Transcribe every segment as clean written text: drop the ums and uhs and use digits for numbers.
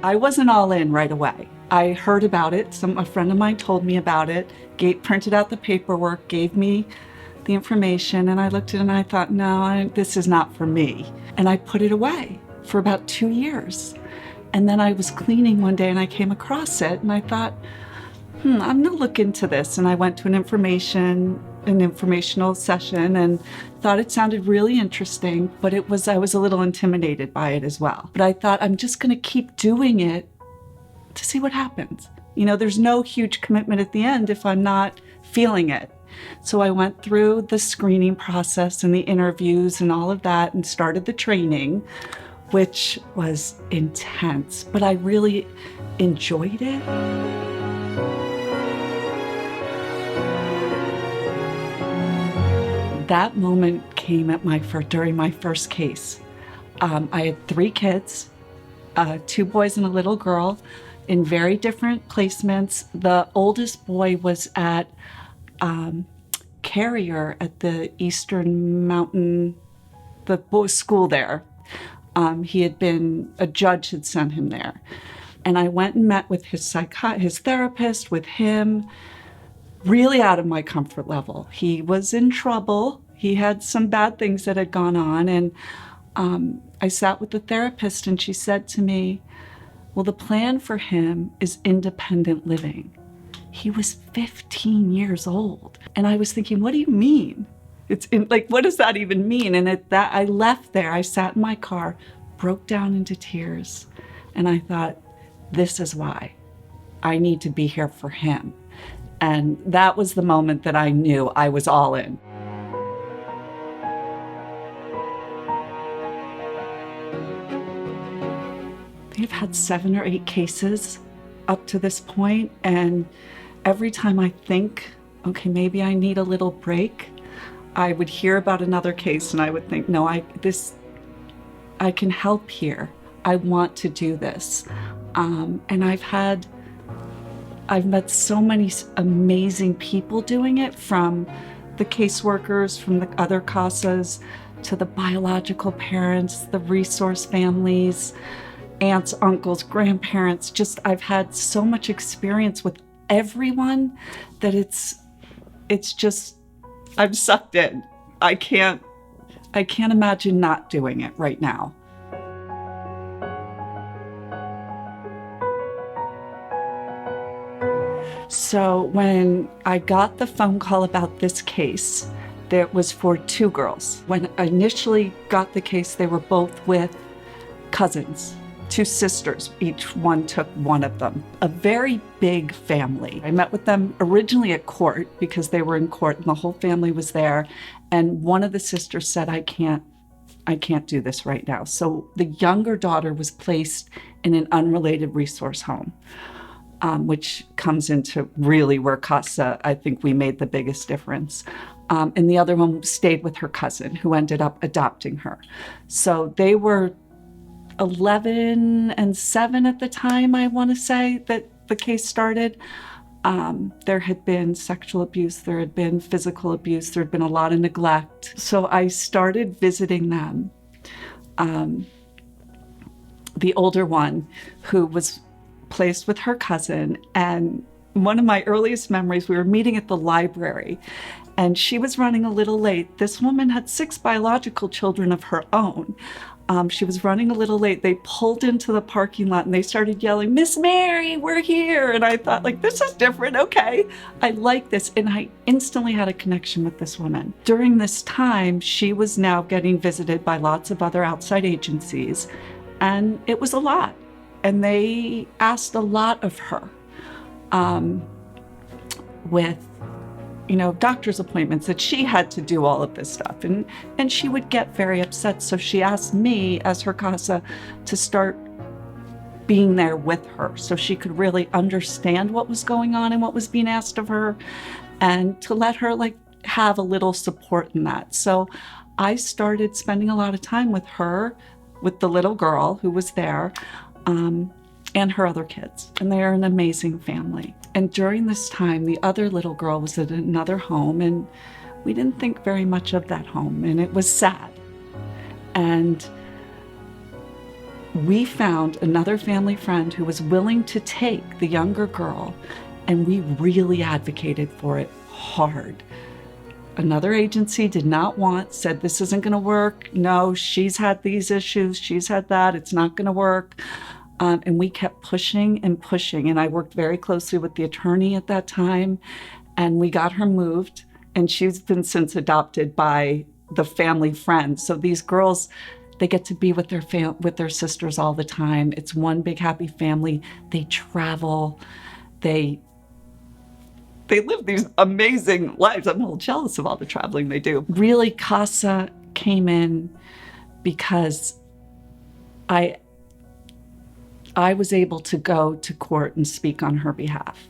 I wasn't all in right away. I heard about it. A friend of mine told me about it, printed out the paperwork, gave me the information, and I looked at it and I thought, no, this is not for me. And I put it away for about 2 years. And then I was cleaning one day and I came across it and I thought, I'm gonna look into this. And I went to an informational session and thought it sounded really interesting, but I was a little intimidated by it as well. But I thought, I'm just gonna keep doing it to see what happens. You know, there's no huge commitment at the end if I'm not feeling it. So I went through the screening process and the interviews and all of that and started the training, which was intense, but I really enjoyed it. That moment came during my first case. I had 3 kids, 2 boys and a little girl in very different placements. The oldest boy was at Carrier at the Eastern Mountain, the school there. A judge had sent him there. And I went and met with his therapist, with him, really out of my comfort level. He was in trouble. He had some bad things that had gone on. And I sat with the therapist and she said to me, well, the plan for him is independent living. He was 15 years old. And I was thinking, what do you mean? What does that even mean? And I left there, I sat in my car, broke down into tears. And I thought, this is why I need to be here for him. And that was the moment that I knew I was all in. We've had 7 or 8 cases up to this point, and every time I think, okay, maybe I need a little break, I would hear about another case and I would think, no, I can help here. I want to do this. And I've met so many amazing people doing it, from the caseworkers, from the other CASAs, to the biological parents, the resource families, aunts, uncles, grandparents. I've had so much experience with everyone that it's just, I'm sucked in. I can't imagine not doing it right now. So when I got the phone call about this case, that was for 2 girls. When I initially got the case, they were both with cousins, 2 sisters. Each one took one of them. A very big family. I met with them originally at court because they were in court and the whole family was there. And one of the sisters said, I can't do this right now. So the younger daughter was placed in an unrelated resource home, which comes into really where CASA, I think we made the biggest difference. And the other one stayed with her cousin, who ended up adopting her. So they were 11 and 7 at the time, I want to say, that the case started. There had been sexual abuse, there had been physical abuse, there had been a lot of neglect. So I started visiting them. The older one, who was placed with her cousin, and one of my earliest memories, we were meeting at the library and she was running a little late. This woman had 6 biological children of her own. She was running a little late. They pulled into the parking lot and they started yelling, Miss Mary, we're here. And I thought, this is different. Okay, I like this. And I instantly had a connection with this woman. During this time, she was now getting visited by lots of other outside agencies, and it was a lot. And they asked a lot of her with doctor's appointments, that she had to do all of this stuff. And she would get very upset. So she asked me as her CASA to start being there with her so she could really understand what was going on and what was being asked of her, and to let her have a little support in that. So I started spending a lot of time with her, with the little girl who was there, and her other kids. And they are an amazing family. And during this time, the other little girl was at another home, and We didn't think very much of that home, and it was sad. And we found another family friend who was willing to take the younger girl, and we really advocated for it hard. Another agency did not want, said this isn't going to work. No, she's had these issues, she's had that, it's not going to work. And we kept pushing and pushing. And I worked very closely with the attorney at that time, and we got her moved. And she's been since adopted by the family friend. So these girls, they get to be with their sisters all the time. It's one big happy family. They travel. They live these amazing lives. I'm a little jealous of all the traveling they do. Really, CASA came in because I was able to go to court and speak on her behalf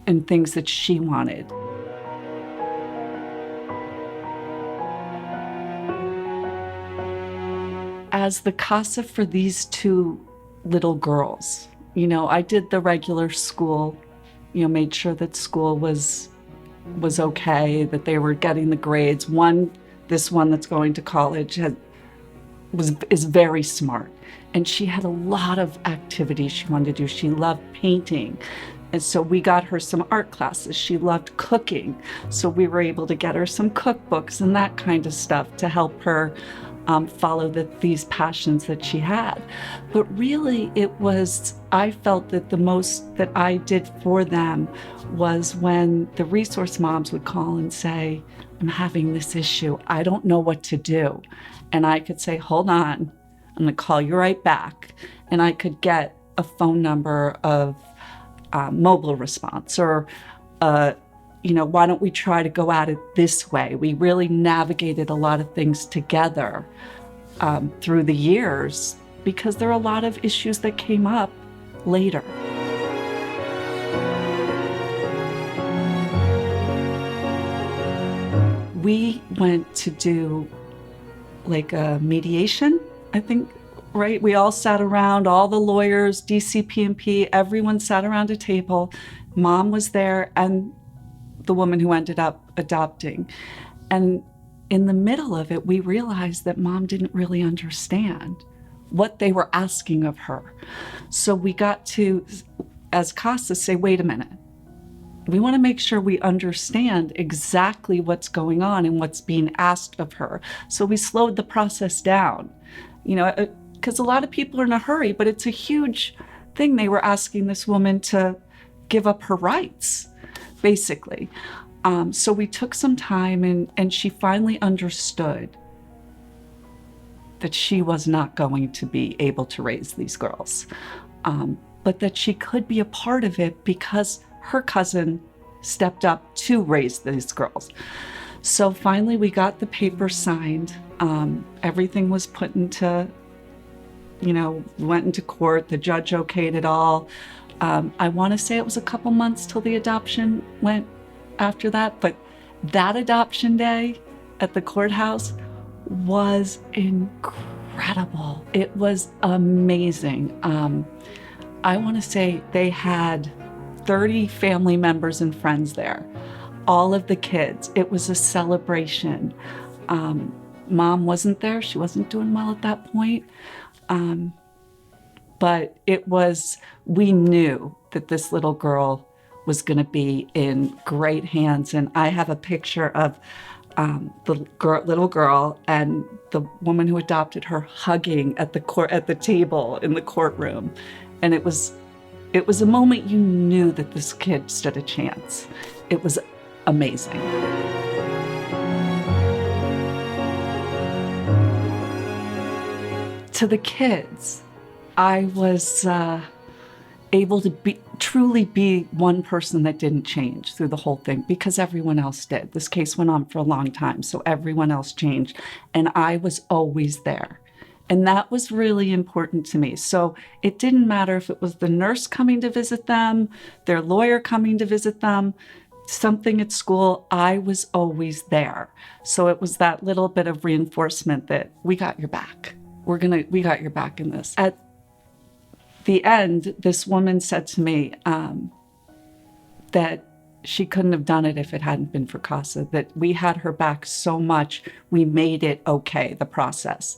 and things that she wanted. As the CASA for these two little girls, I did the regular school, made sure that school was okay, that they were getting the grades. This one that's going to college is very smart, and she had a lot of activities she wanted to do. She loved painting, and so we got her some art classes. She loved cooking, so we were able to get her some cookbooks and that kind of stuff to help her follow these passions that she had. But really, I felt that the most that I did for them was when the resource moms would call and say, I'm having this issue, I don't know what to do. And I could say, hold on, I'm gonna call you right back. And I could get a phone number of mobile response, or why don't we try to go at it this way? We really navigated a lot of things together through the years, because there are a lot of issues that came up later. We went to do like a mediation, I think, right? We all sat around, all the lawyers, DCP&P, everyone sat around a table. Mom was there, and the woman who ended up adopting. And in the middle of it, we realized that Mom didn't really understand what they were asking of her. So we got to, as CASA, say, wait a minute. We want to make sure we understand exactly what's going on and what's being asked of her. So we slowed the process down, because a lot of people are in a hurry, but it's a huge thing. They were asking this woman to give up her rights, basically. So we took some time, and she finally understood that she was not going to be able to raise these girls, but that she could be a part of it because her cousin stepped up to raise these girls. So finally we got the paper signed. Everything was put into, went into court. The judge okayed it all. I want to say it was a couple months till the adoption went after that, but that adoption day at the courthouse was incredible. It was amazing. I want to say they had 30 family members and friends there, all of the kids. It was a celebration. Mom wasn't there. She wasn't doing well at that point. But we knew that this little girl was going to be in great hands. And I have a picture of the little girl and the woman who adopted her hugging at the table in the courtroom. And it was a moment you knew that this kid stood a chance. It was amazing. To the kids, I was able to truly be one person that didn't change through the whole thing, because everyone else did. This case went on for a long time, so everyone else changed, and I was always there. And that was really important to me. So it didn't matter if it was the nurse coming to visit them, their lawyer coming to visit them, something at school, I was always there. So it was that little bit of reinforcement that we got your back. We got your back in this. At the end, this woman said to me that she couldn't have done it if it hadn't been for CASA, that we had her back so much, we made it okay, the process.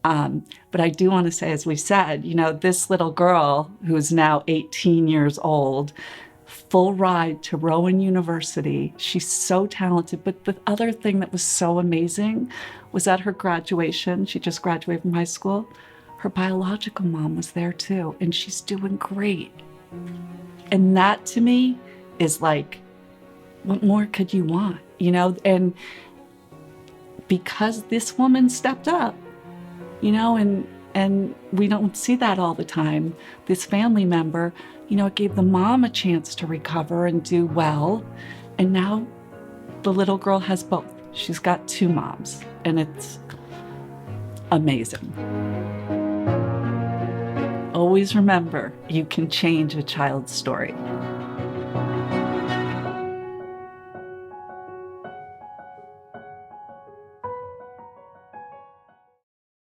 But I do want to say, as we said, this little girl who's now 18 years old, full ride to Rowan University. She's so talented. But the other thing that was so amazing was at her graduation, she just graduated from high school, her biological mom was there too, and she's doing great. And that to me is like, what more could you want? And because this woman stepped up, and we don't see that all the time, this family member, it gave the mom a chance to recover and do well. And now the little girl has both. She's got two moms, and it's amazing. Always remember, you can change a child's story.